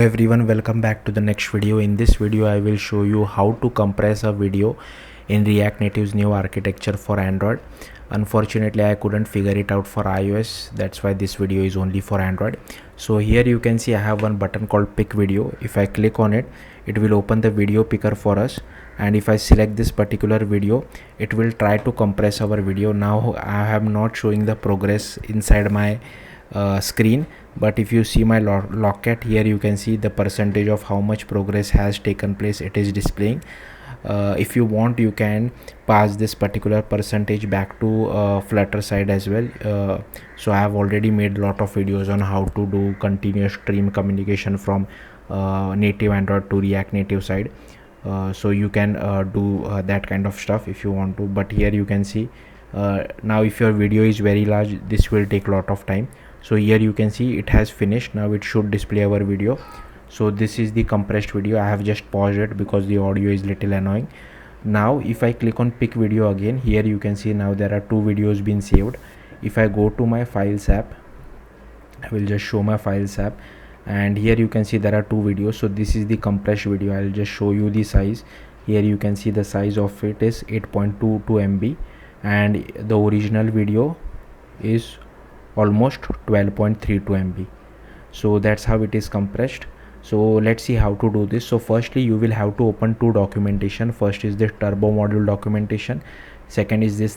Everyone, welcome back to the next video. In this video I will show you how to compress a video in React Native's new architecture for Android. Unfortunately I couldn't figure it out for iOS, that's why this video is only for Android. So here you can see I have one button called pick video. If I click on it, it will open the video picker for us, and if I select this particular video, it will try to compress our video. Now I am not showing the progress inside my screen, but if you see my locket here, you can see the percentage of how much progress has taken place. It is displaying. If you want, you can pass this particular percentage back to Flutter side as well. So I have already made a lot of videos on how to do continuous stream communication from native Android to React Native side. So you can do that kind of stuff if you want to, but here you can see now if your video is very large, this will take a lot of time. So here you can see it has finished. Now it should display our video. So this is the compressed video. I have just paused it because the audio is little annoying. Now if I click on pick video again, here you can see now there are two videos being saved. If I go to my files app, I will just show my files app, and here you can see there are two videos. So this is the compressed video. I'll just show you the size. Here you can see the size of it is 8.22 MB, and the original video is almost 12.32 MB. So that's how it is compressed. So let's see how to do this. So firstly you will have to open two documentation. First is this turbo module documentation, second is this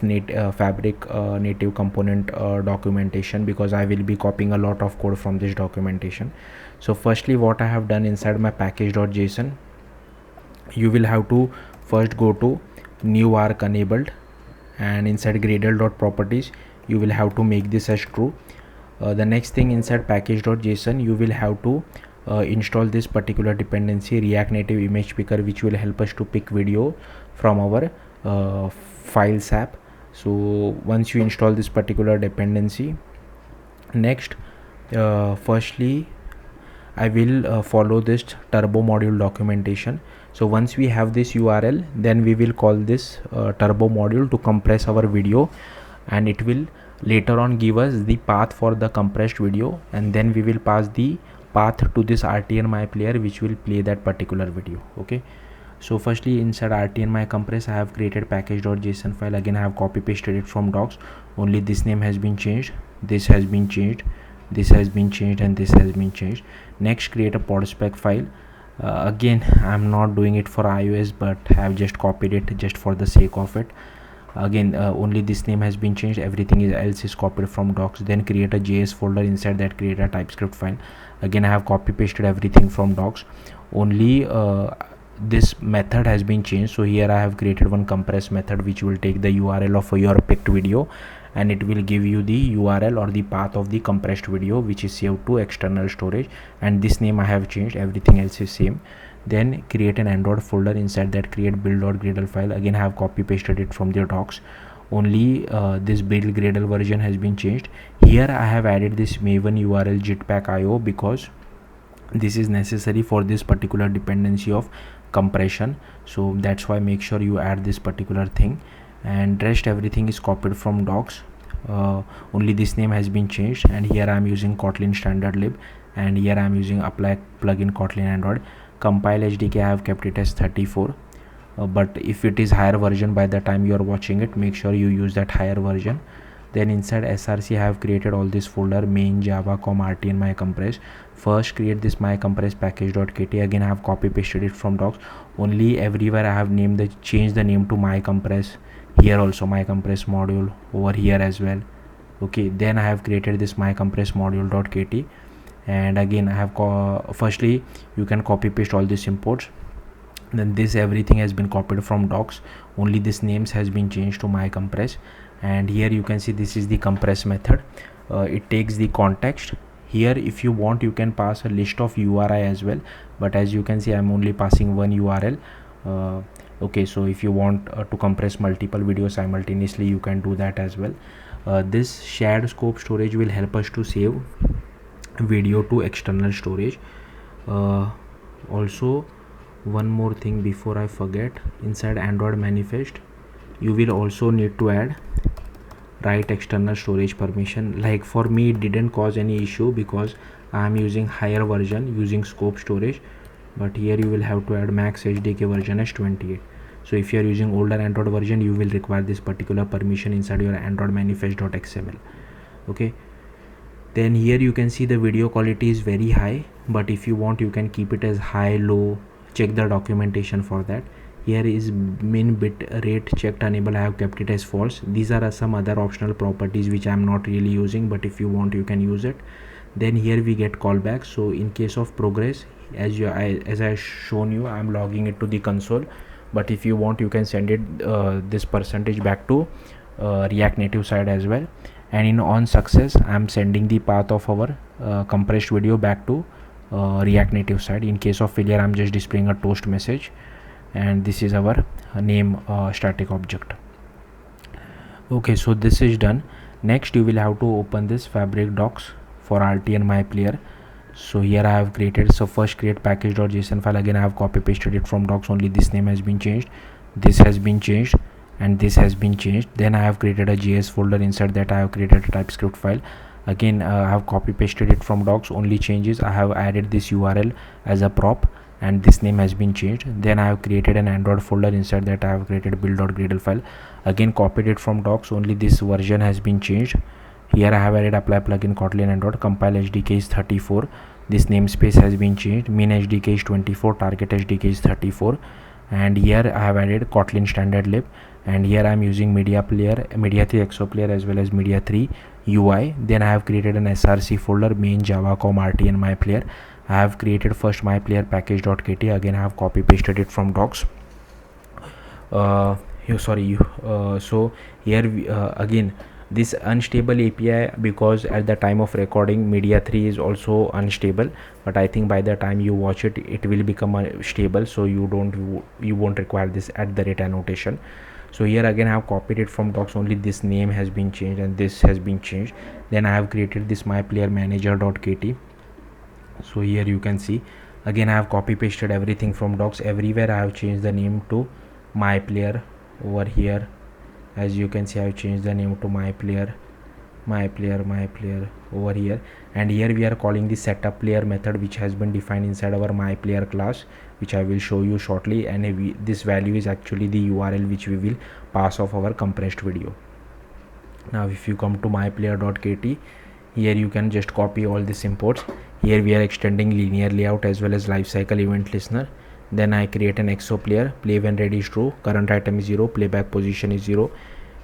fabric native component documentation, because I will be copying a lot of code from this documentation. So firstly what I have done inside my package.json, you will have to first go to new arc enabled, and inside gradle.properties you will have to make this as true. The next thing, inside package.json you will have to install this particular dependency, React Native image picker, which will help us to pick video from our files app. So once you install this particular dependency, next firstly I will follow this turbo module documentation. So once we have this URL, then we will call this turbo module to compress our video, and it will later on give us the path for the compressed video, and then we will pass the path to this RTN player, which will play that particular video. Okay, so firstly inside RTN compress I have created package.json file. Again I have copy pasted it from docs. Only this name has been changed, this has been changed, this has been changed, and this has been changed. Next, create a podspec file. Again I'm not doing it for iOS, but I have just copied it just for the sake of it. Again only this name has been changed, everything else is copied from docs. Then create a JS folder, inside that create a TypeScript file. Again I have copy pasted everything from docs. Only this method has been changed. So here I have created one compress method, which will take the URL of your picked video, and it will give you the URL or the path of the compressed video, which is saved to external storage. And this name I have changed, everything else is same. Then create an Android folder, inside that create build.gradle file. Again I have copy pasted it from the docs. Only this build gradle version has been changed. Here I have added this maven URL jetpack.io, because this is necessary for this particular dependency of compression. So that's why make sure you add this particular thing, and rest everything is copied from docs. Only this name has been changed, and here I am using kotlin standard lib, and here I am using apply plugin kotlin Android. Compile HDK I have kept it as 34, but if it is higher version by the time you are watching it, make sure you use that higher version. Then inside src I have created all this folder, main java rtn mycompress. First create this mycompress package.kt. again I have copy pasted it from docs. Only everywhere I have changed the name to mycompress. Here also mycompress module, over here as well. Okay, then I have created this mycompress module.kt, and again I have firstly you can copy paste all these imports. Then this everything has been copied from docs. Only this names has been changed to mycompress, and here you can see this is the compress method. It takes the context. Here if you want, you can pass a list of URI as well, but as you can see I'm only passing one URL. Okay, so if you want to compress multiple videos simultaneously, you can do that as well. This shared scope storage will help us to save video to external storage. Also one more thing before I forget, inside Android manifest you will also need to add write external storage permission. Like for me it didn't cause any issue, because I am using higher version using scope storage, but here you will have to add max SDK version as 28. So if you are using older Android version, you will require this particular permission inside your Android manifest.xml. okay, then here you can see the video quality is very high, but if you want you can keep it as high, low. Check the documentation for that. Here is min bit rate checked enable, I have kept it as false. These are some other optional properties which I am not really using, but if you want you can use it. Then here we get callback. So in case of progress, as I shown you, I am logging it to the console, but if you want you can send it this percentage back to React Native side as well. And in on success, I am sending the path of our compressed video back to React Native side. In case of failure, I am just displaying a toast message, and this is our name static object. Okay, so this is done. Next you will have to open this fabric docs for RT and my player. So here I have created, so first create package.json file. Again I have copy pasted it from docs, only this name has been changed, this has been changed, and this has been changed. Then I have created a JS folder. Inside that I have created a TypeScript file. Again I have copy pasted it from docs, only changes I have added this URL as a prop, and this name has been changed. Then I have created an Android folder. Inside that I have created build.gradle file. Again copied it from docs, only this version has been changed. Here I have added apply plugin kotlin Android, compile SDK is 34, this namespace has been changed, min SDK is 24, target SDK is 34, and here I have added kotlin standard lib, and here I am using media 3 Exoplayer as well as media 3 UI. Then I have created an src folder, main java.com RT and my player. I have created first my player package.kt. again I have copy pasted it from docs. So here again this unstable API, because at the time of recording media 3 is also unstable, but I think by the time you watch it, it will become stable, so you won't require this @ annotation. So here again I have copied it from docs, only this name has been changed and this has been changed. Then I have created this my player manager.kt. so here you can see, again I have copy pasted everything from docs. Everywhere I have changed the name to my player. Over here as you can see I have changed the name to my player over here, and here we are calling the setup player method, which has been defined inside our my player class, which I will show you shortly. And this value is actually the URL which we will pass of our compressed video. Now if you come to myplayer.kt, here you can just copy all these imports. Here we are extending linear layout as well as lifecycle event listener. Then I create an Exoplayer, play when ready is true, current item is 0, playback position is 0,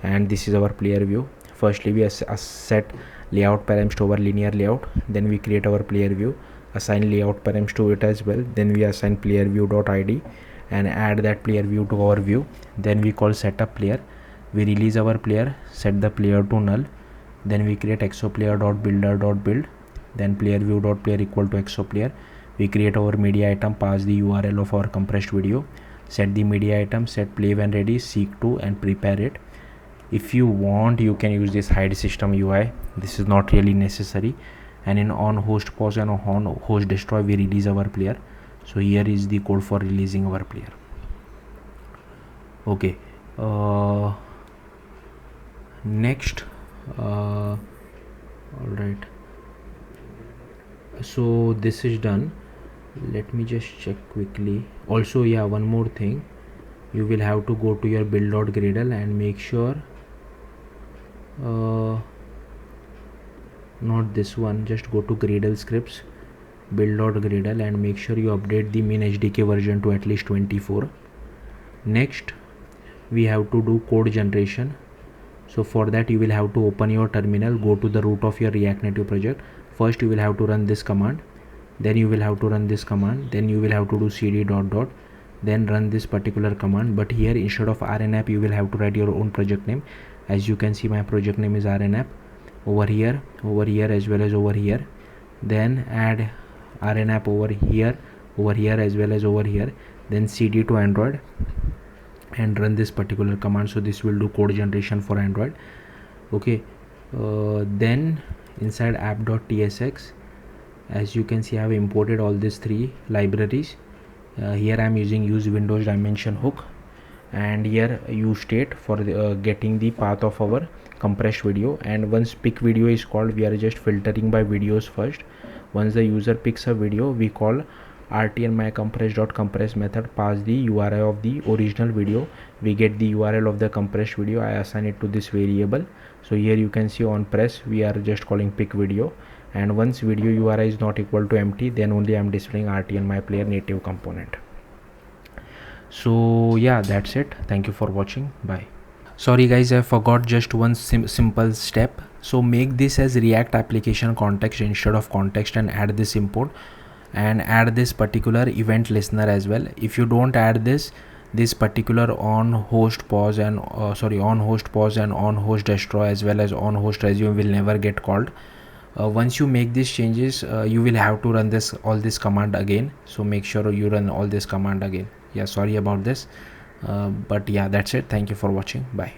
and this is our player view. Firstly we set layout params to our linear layout, then we create our player view, assign layout params to it as well, then we assign player view.id and add that player view to our view. Then we call setup player, we release our player, set the player to null, then we create exoplayer.builder.build, then player view.player equal to exoplayer. We create our media item, pass the URL of our compressed video, set the media item, set play when ready, seek to, and prepare it. If you want you can use this hide system UI, this is not really necessary. And in on host pause and on host destroy we release our player. So here is the code for releasing our player. Okay, next all right, so this is done. Let me just check quickly. Also yeah, one more thing, you will have to go to your build.gradle and make sure not this one, just go to Gradle scripts, build.gradle, and make sure you update the min SDK version to at least 24. Next we have to do code generation. So for that you will have to open your terminal, go to the root of your React Native project. First you will have to run this command, then you will have to run this command, then you will have to do cd ... then run this particular command. But here instead of rnapp you will have to write your own project name. As you can see my project name is rnapp over here as well as over here. Then add rnapp over here as well as over here, then cd to Android and run this particular command. So this will do code generation for Android. Okay, then inside app.tsx, as you can see I have imported all these 3 libraries. Here I am using use windows dimension hook, and here use state for getting the path of our compressed video. And once pick video is called, we are just filtering by videos first. Once the user picks a video, we call rtn_myCompress method, pass the URI of the original video. We get the URL of the compressed video. I assign it to this variable. So here you can see on press we are just calling pick video, and once video URI is not equal to empty, then only I'm displaying rtn_myPlayer native component. So yeah, that's it. Thank you for watching. Bye. Sorry guys, I forgot just one simple step. So make this as React application context instead of context, and add this import and add this particular event listener as well. If you don't add this particular on host pause and on host pause and on host destroy as well as on host resume will never get called. Once you make these changes, you will have to run all this command again. So make sure you run all this command again. Yeah, sorry about this, but yeah, that's it. Thank you for watching. Bye.